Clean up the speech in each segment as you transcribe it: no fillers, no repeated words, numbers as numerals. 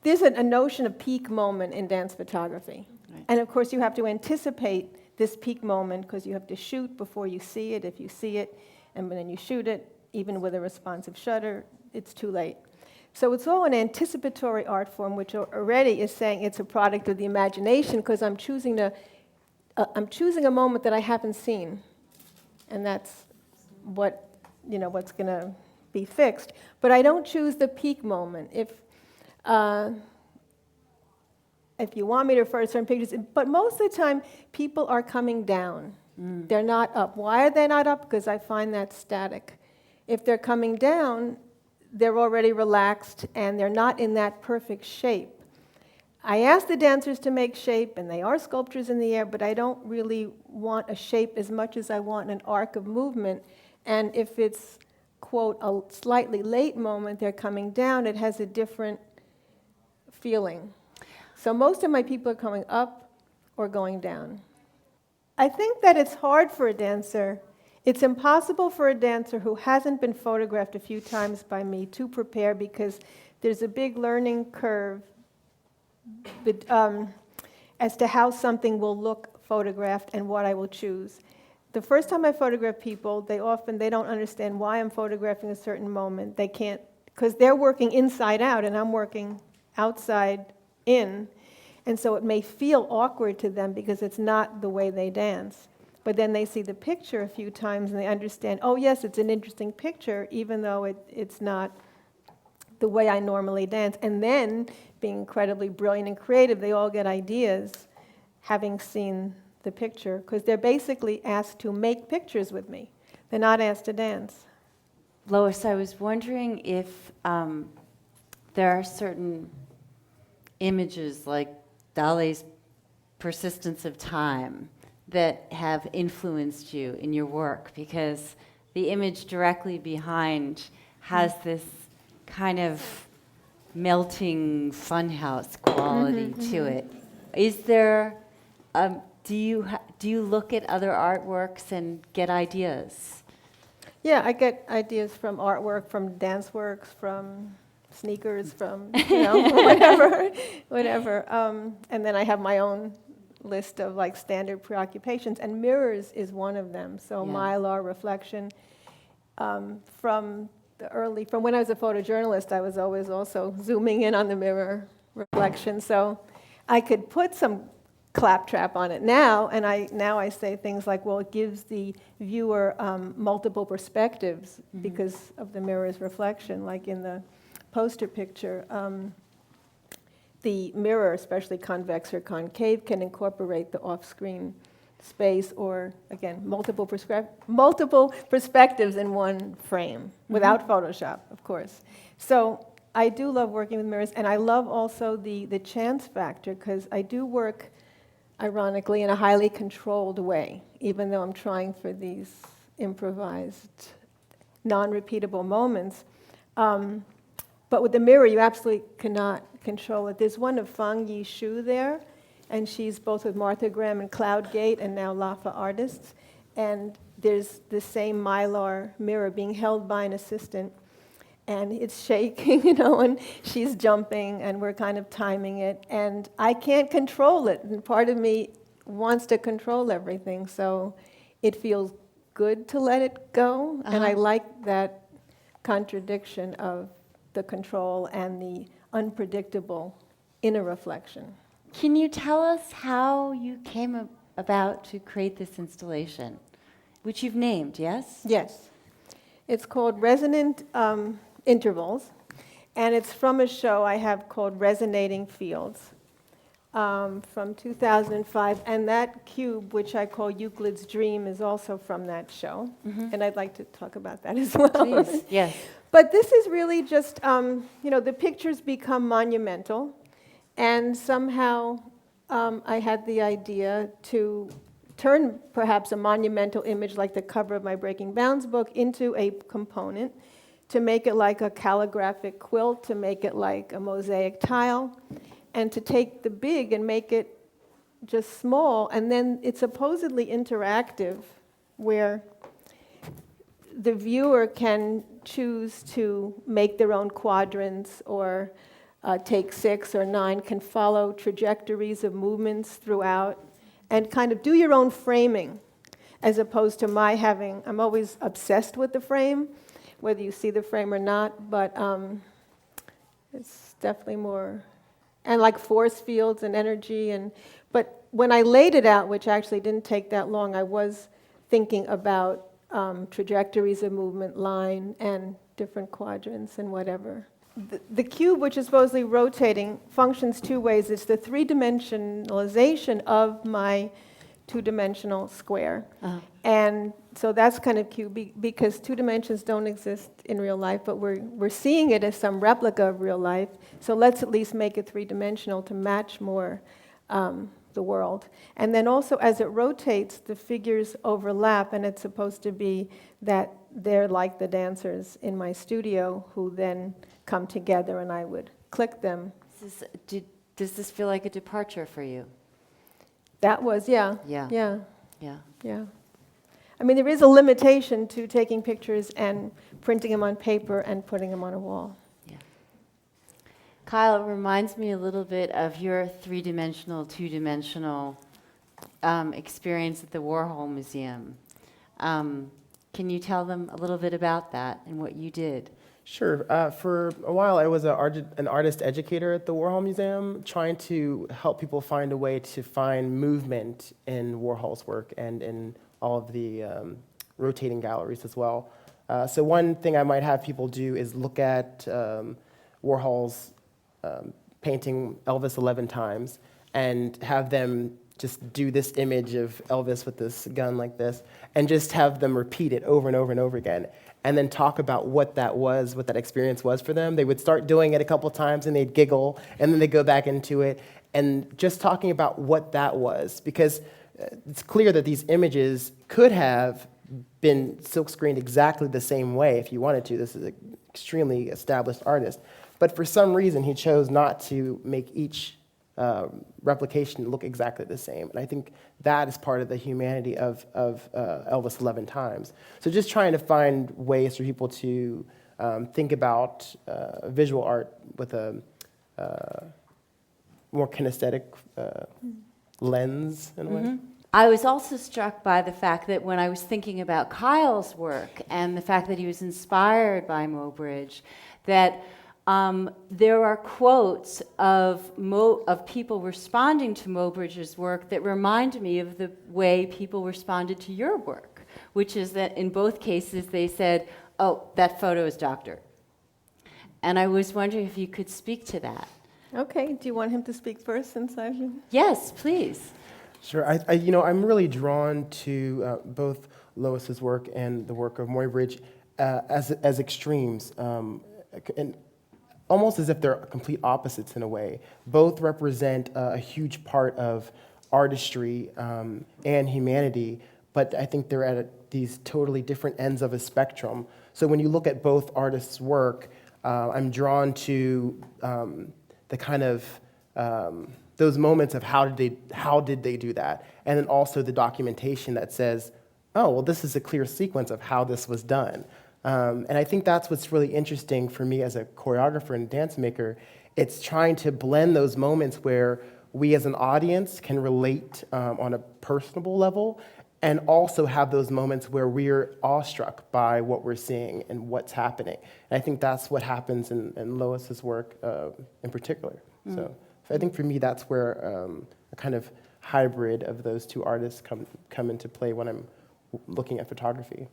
there's a notion of peak moment in dance photography. Right. And of course you have to anticipate this peak moment because you have to shoot before you see it. If you see it and then you shoot it, even with a responsive shutter, it's too late. So it's all an anticipatory art form, which already is saying it's a product of the imagination because I'm choosing a moment that I haven't seen. And that's what, what's going to be fixed. But I don't choose the peak moment. If you want me to refer to certain pictures, but most of the time, people are coming down. They're not up. Why are they not up? Because I find that static. If they're coming down, they're already relaxed and they're not in that perfect shape. I ask the dancers to make shape, and they are sculptures in the air, but I don't really want a shape as much as I want an arc of movement. And if it's, quote, a slightly late moment, they're coming down, it has a different feeling. So most of my people are coming up or going down. I think that it's hard for a dancer. It's impossible for a dancer who hasn't been photographed a few times by me to prepare because there's a big learning curve as to how something will look photographed and what I will choose. The first time I photograph people, they don't understand why I'm photographing a certain moment. They can't, because they're working inside out and I'm working outside in. And so it may feel awkward to them because it's not the way they dance. But then they see the picture a few times and they understand, oh yes, it's an interesting picture, even though it's not the way I normally dance. And then, being incredibly brilliant and creative, they all get ideas having seen the picture, because they're basically asked to make pictures with me. They're not asked to dance. Lois, I was wondering if there are certain images like Dali's Persistence of Time that have influenced you in your work, because the image directly behind has this kind of melting funhouse quality to it. Is there, do you look at other artworks and get ideas? Yeah, I get ideas from artwork, from dance works, from sneakers, from whatever. And then I have my own list of like standard preoccupations, and mirrors is one of them. So yeah. Mylar, reflection. From when I was a photojournalist, I was always also zooming in on the mirror reflection. So I could put some claptrap on it now, and I say things like, well, it gives the viewer multiple perspectives because of the mirror's reflection, like in the poster picture. The mirror, especially convex or concave, can incorporate the off-screen space or, again, multiple perspectives in one frame, without Photoshop, of course. So I do love working with mirrors, and I love also the chance factor, because I do work, ironically, in a highly controlled way, even though I'm trying for these improvised, non-repeatable moments. But with the mirror, you absolutely cannot control it. There's one of Fang Yi Shu there, and she's both with Martha Graham and Cloud Gate and now Lafa Artists. And there's the same Mylar mirror being held by an assistant, and it's shaking, and she's jumping, and we're kind of timing it. And I can't control it, and part of me wants to control everything, so it feels good to let it go. And I like that contradiction of the control and the unpredictable inner reflection. Can you tell us how you came about to create this installation, which you've named, yes? Yes. It's called Resonant Intervals, and it's from a show I have called Resonating Fields from 2005, and that cube, which I call Euclid's Dream, is also from that show, and I'd like to talk about that as well. Please, yes. But this is really just, the pictures become monumental, and somehow I had the idea to turn perhaps a monumental image like the cover of my Breaking Bounds book into a component, to make it like a calligraphic quilt, to make it like a mosaic tile, and to take the big and make it just small. And then it's supposedly interactive, where the viewer can choose to make their own quadrants or take 6 or 9 can follow trajectories of movements throughout and kind of do your own framing, as opposed to I'm always obsessed with the frame, whether you see the frame or not, but it's definitely more, and like force fields and energy, but when I laid it out, which actually didn't take that long, I was thinking about trajectories of movement, line, and different quadrants and whatever. The cube, which is supposedly rotating, functions 2 ways. It's the 3-dimensionalization of my 2-dimensional square. Uh-huh. And so that's kind of cute because 2 dimensions don't exist in real life, but we're seeing it as some replica of real life. So let's at least make it 3-dimensional to match more the world. And then also as it rotates, the figures overlap, and it's supposed to be that they're like the dancers in my studio who then come together and I would click them. Does this feel like a departure for you? That was, yeah. Yeah. Yeah. Yeah. Yeah. I mean, there is a limitation to taking pictures and printing them on paper and putting them on a wall. Yeah. Kyle, it reminds me a little bit of your 3-dimensional, 2-dimensional experience at the Warhol Museum. Can you tell them a little bit about that and what you did? Sure. For a while, I was an artist educator at the Warhol Museum, trying to help people find a way to find movement in Warhol's work and in all of the rotating galleries as well. So one thing I might have people do is look at Warhol's painting Elvis 11 times and have them just do this image of Elvis with this gun like this, and just have them repeat it over and over and over again, and then talk about what that was, what that experience was for them. They would start doing it a couple times, and they'd giggle, and then they'd go back into it, and just talking about what that was, because it's clear that these images could have been silkscreened exactly the same way if you wanted to. This is an extremely established artist. But for some reason, he chose not to make each replication look exactly the same. And I think that is part of the humanity of Elvis 11 times. So just trying to find ways for people to think about visual art with a more kinesthetic lens in a way. I was also struck by the fact that when I was thinking about Kyle's work and the fact that he was inspired by Muybridge, that there are quotes of people responding to Muybridge's work that remind me of the way people responded to your work, which is that in both cases they said, "Oh, that photo is doctored." And I was wondering if you could speak to that. Okay, do you want him to speak first since I've been... Yes, please. Sure. I'm really drawn to both Lois's work and the work of Muybridge as extremes, and almost as if they're complete opposites in a way. Both represent a huge part of artistry and humanity, but I think they're at these totally different ends of a spectrum. So when you look at both artists' work, I'm drawn to the kind of those moments of how did they do that, and then also the documentation that says, oh, well, this is a clear sequence of how this was done. And I think that's what's really interesting for me as a choreographer and dance maker. It's trying to blend those moments where we as an audience can relate on a personable level, and also have those moments where we're awestruck by what we're seeing and what's happening. And I think that's what happens in Lois's work in particular. So I think for me, that's where a kind of hybrid of those two artists come into play when I'm looking at photography.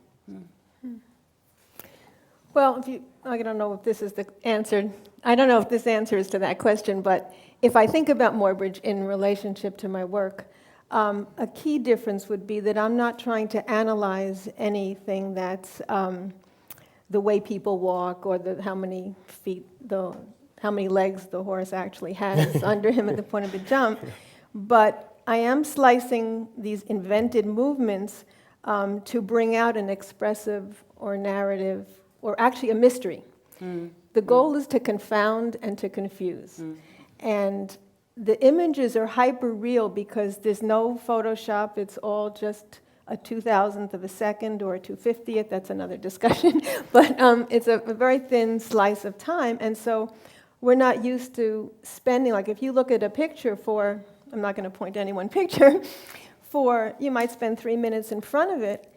Well, I don't know if this is the answer. I don't know if this answers to that question, but if I think about Muybridge in relationship to my work, a key difference would be that I'm not trying to analyze anything that's the way people walk or how many legs the horse actually has under him at the point of the jump, but I am slicing these invented movements to bring out an expressive or narrative, or actually a mystery. The goal is to confound and to confuse. And the images are hyper real because there's no Photoshop, it's all just a 2,000th of a second or a 250th, that's another discussion. But it's a very thin slice of time. And so we're not used to spending, like if you look at a picture for, I'm not going to point to any one picture, you might spend 3 minutes in front of it,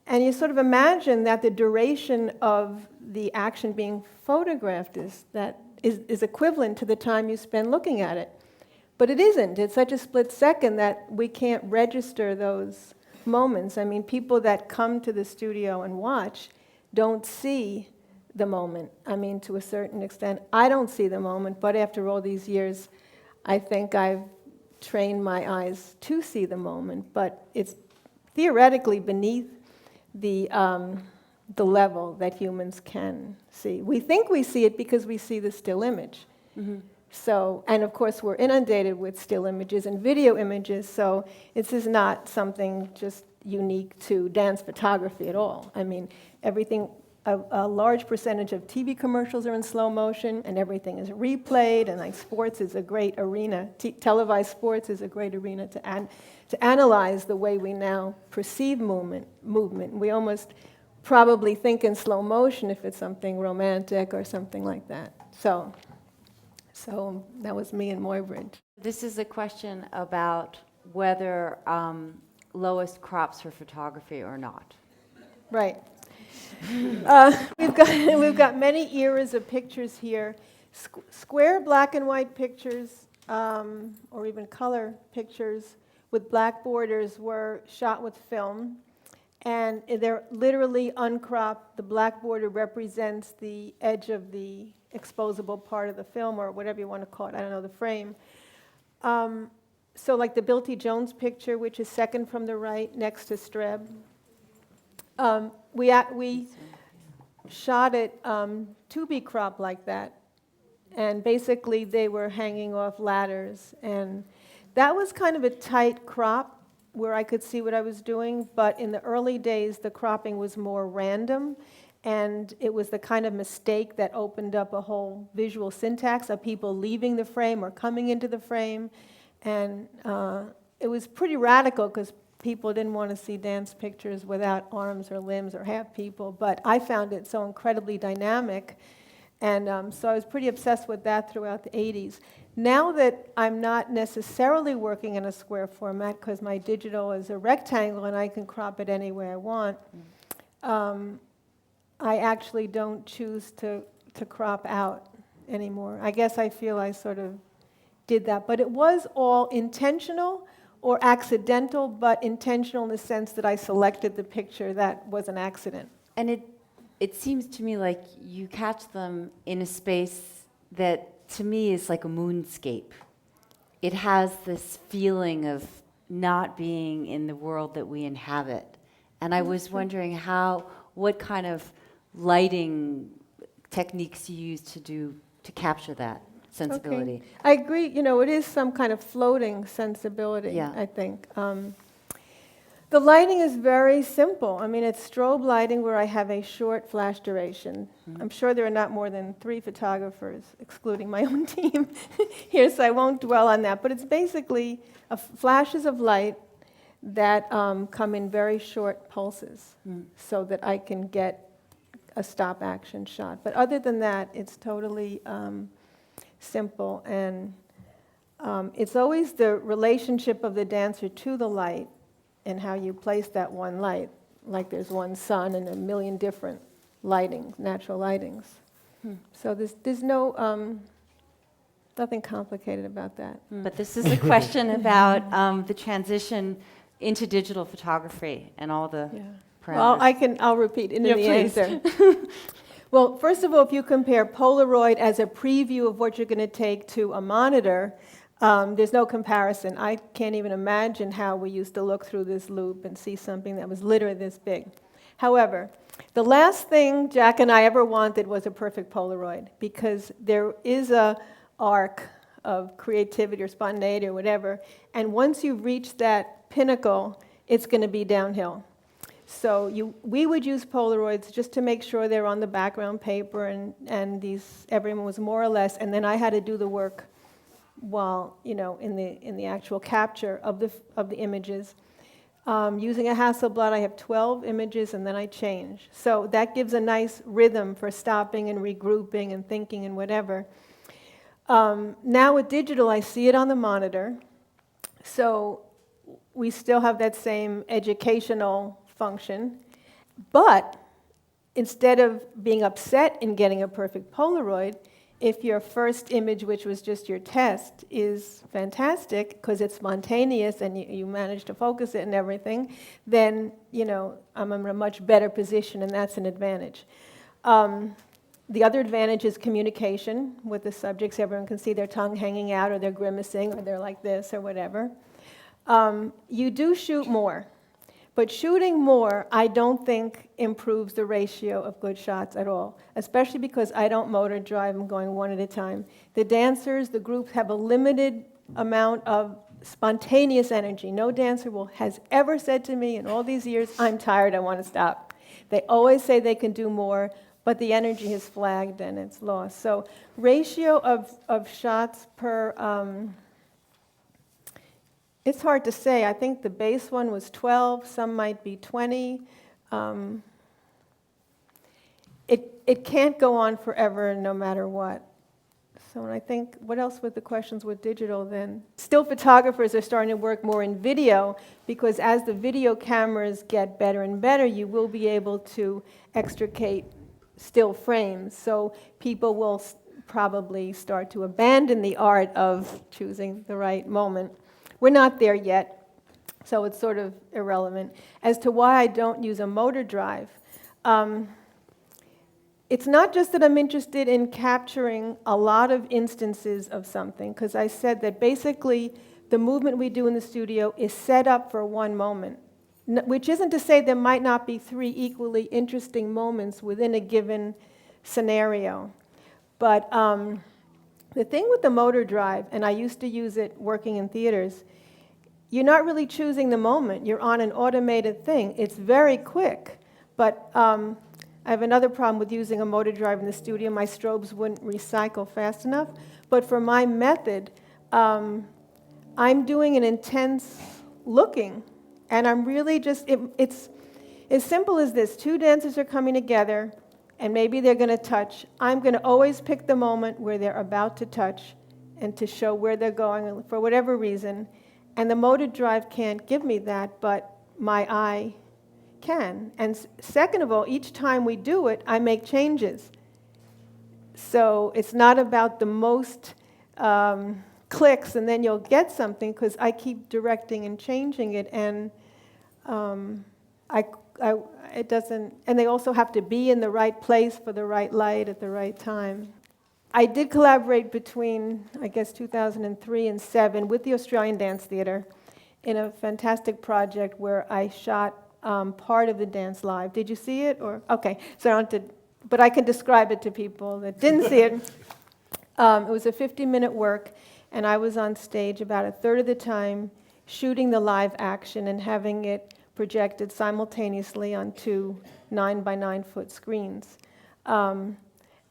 and you sort of imagine that the duration of the action being photographed is equivalent to the time you spend looking at it. But it isn't. It's such a split second that we can't register those moments. I mean, people that come to the studio and watch don't see the moment. I mean, to a certain extent, I don't see the moment, but after all these years, I think I've trained my eyes to see the moment, but it's theoretically beneath the level that humans can see. We think we see it because we see the still image. Mm-hmm. So, and of course we're inundated with still images and video images, so this is not something just unique to dance photography at all. I mean, everything, a large percentage of TV commercials are in slow motion, and everything is replayed, and like sports is a great arena, televised sports is a great arena to analyze the way we now perceive movement. We almost probably think in slow motion if it's something romantic or something like that. So that was me and Muybridge. This is a question about whether Lois crops her photography or not. Right. We've got many eras of pictures here. Square black and white pictures, or even color pictures with black borders were shot with film. And they're literally uncropped. The black border represents the edge of the exposable part of the film, or whatever you want to call it, I don't know, the frame. So like the Bill T. Jones picture, which is second from the right, next to Streb. We shot it to be cropped like that. And basically they were hanging off ladders. And that was kind of a tight crop where I could see what I was doing, but in the early days, the cropping was more random, and it was the kind of mistake that opened up a whole visual syntax of people leaving the frame or coming into the frame, and it was pretty radical because people didn't want to see dance pictures without arms or limbs or half people, but I found it so incredibly dynamic, and so I was pretty obsessed with that throughout the 80s. Now that I'm not necessarily working in a square format because my digital is a rectangle and I can crop it any way I want, I actually don't choose to crop out anymore. I guess I feel I sort of did that. But it was all intentional or accidental, but intentional in the sense that I selected the picture that was an accident. And it seems to me like you catch them in a space that to me is like a moonscape. It has this feeling of not being in the world that we inhabit. And I was wondering what kind of lighting techniques you use to capture that sensibility. Okay. I agree, it is some kind of floating sensibility, Yeah. I think. The lighting is very simple. I mean, it's strobe lighting where I have a short flash duration. Mm-hmm. I'm sure there are not more than 3 photographers, excluding my own team here, so I won't dwell on that. But it's basically flashes of light that come in very short pulses so that I can get a stop action shot. But other than that, it's totally simple. And it's always the relationship of the dancer to the light and how you place that one light, like there's one sun and a million different lightings, natural lightings. So there's no, nothing complicated about that. But this is a question about the transition into digital photography and all the parameters. Well, I'll repeat in the please. answer. Well, first of all, if you compare Polaroid as a preview of what you're going to take to a monitor, there's no comparison. I can't even imagine how we used to look through this loop and see something that was literally this big. However, the last thing Jack and I ever wanted was a perfect Polaroid, because there is a arc of creativity or spontaneity or whatever, and once you've reached that pinnacle, it's going to be downhill. So we would use Polaroids just to make sure they're on the background paper, and everyone was more or less, and then I had to do the work while in the actual capture of the images. Using a Hasselblad, I have 12 images and then I change. So that gives a nice rhythm for stopping and regrouping and thinking and whatever. Now with digital, I see it on the monitor, so we still have that same educational function, but instead of being upset in getting a perfect Polaroid, if your first image, which was just your test, is fantastic because it's spontaneous and you manage to focus it and everything, then I'm in a much better position, and that's an advantage. The other advantage is communication with the subjects. Everyone can see their tongue hanging out, or they're grimacing, or they're like this, or whatever. You do shoot more. But shooting more, I don't think improves the ratio of good shots at all, especially because I don't motor drive, I'm going one at a time. The dancers, the group, have a limited amount of spontaneous energy. No dancer has ever said to me in all these years, I'm tired, I want to stop. They always say they can do more, but the energy is flagged and it's lost. So ratio of shots per... It's hard to say. I think the base one was 12, some might be 20. It can't go on forever no matter what. So I think, what else were the questions with digital then? Still photographers are starting to work more in video, because as the video cameras get better and better, you will be able to extricate still frames. So people will probably start to abandon the art of choosing the right moment. We're not there yet, so it's sort of irrelevant. As to why I don't use a motor drive, it's not just that I'm interested in capturing a lot of instances of something, because I said that basically the movement we do in the studio is set up for one moment, which isn't to say there might not be 3 equally interesting moments within a given scenario. But the thing with the motor drive, and I used to use it working in theaters, you're not really choosing the moment. You're on an automated thing. It's very quick. But I have another problem with using a motor drive in the studio. My strobes wouldn't recycle fast enough. But for my method, I'm doing an intense looking. And I'm really just, it's as simple as this. 2 dancers are coming together, and maybe they're going to touch. I'm going to always pick the moment where they're about to touch and to show where they're going for whatever reason. And the motor drive can't give me that, but my eye can. And second of all, each time we do it, I make changes. So it's not about the most clicks and then you'll get something, because I keep directing and changing it, and it doesn't, and they also have to be in the right place for the right light at the right time. I did collaborate between, I guess, 2003 and 2007 with the Australian Dance Theatre in a fantastic project where I shot part of the dance live. Did you see it? Or okay, so I don't have to, but I can describe it to people that didn't see it. It was a 50-minute work, and I was on stage about a third of the time shooting the live action and having it projected simultaneously on 2 9-by-9-foot screens.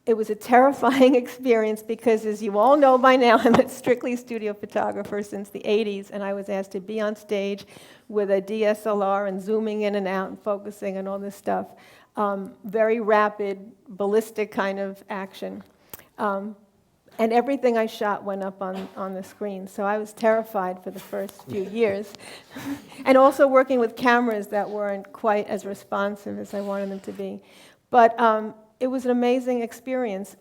It was a terrifying experience because, as you all know by now, I'm a strictly studio photographer since the 80s, and I was asked to be on stage with a DSLR and zooming in and out and focusing and all this stuff. Very rapid, ballistic kind of action. And everything I shot went up on the screen, so I was terrified for the first few years. And also working with cameras that weren't quite as responsive as I wanted them to be. But it was an amazing experience.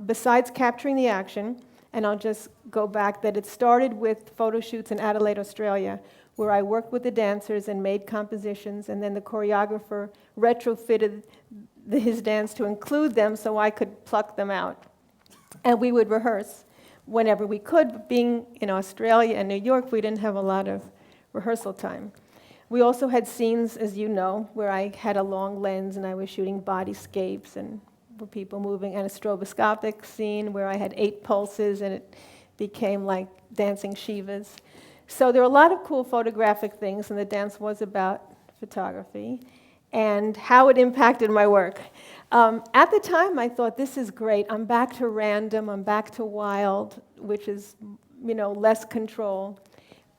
Besides capturing the action, and I'll just go back, that it started with photo shoots in Adelaide, Australia, where I worked with the dancers and made compositions, and then the choreographer retrofitted his dance to include them so I could pluck them out. And we would rehearse whenever we could. Being in Australia and New York, we didn't have a lot of rehearsal time. We also had scenes, as you know, where I had a long lens and I was shooting bodyscapes and people moving, and a stroboscopic scene where I had 8 pulses and it became like dancing Shivas. So there are a lot of cool photographic things, and the dance was about photography and how it impacted my work. At the time, I thought, this is great. I'm back to random. I'm back to wild, which is, less control.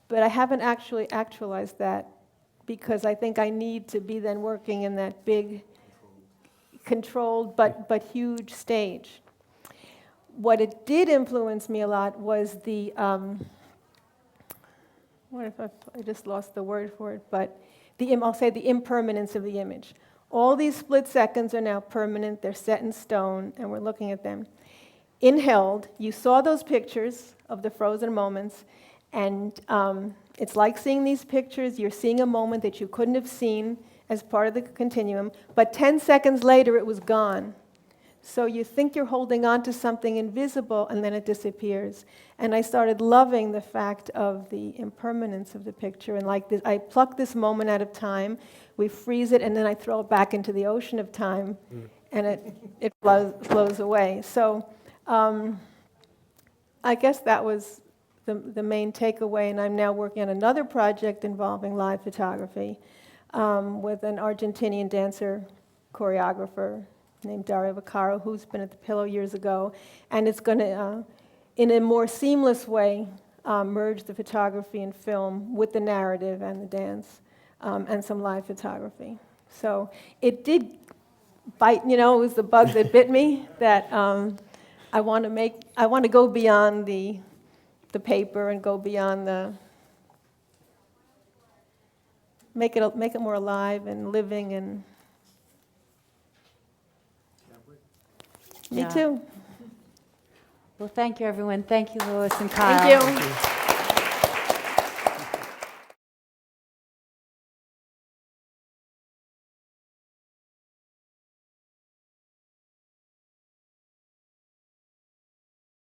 But I haven't actually actualized that, because I think I need to be then working in that big, controlled but huge stage. what it did influence me a lot was the, what if I just lost the word for it, but I'll say the impermanence of the image. All these split seconds are now permanent, they're set in stone, and we're looking at them. In Held, you saw those pictures of the frozen moments, and it's like seeing these pictures, you're seeing a moment that you couldn't have seen as part of the continuum, but 10 seconds later it was gone. So you think you're holding on to something invisible, and then it disappears. And I started loving the fact of the impermanence of the picture, and like this, I pluck this moment out of time, we freeze it, and then I throw it back into the ocean of time, and it flows away. So I guess that was the main takeaway, and I'm now working on another project involving live photography with an Argentinian dancer, choreographer named Daria Vaccaro, who's been at the Pillow years ago, and it's going to, in a more seamless way, merge the photography and film with the narrative and the dance, and some live photography. So it did bite, it was the bug that bit me, that I want to go beyond the paper and go beyond make it more alive and living, and me Yeah. too. Well, thank you, everyone. Thank you, Lois and Kyle. Thank you.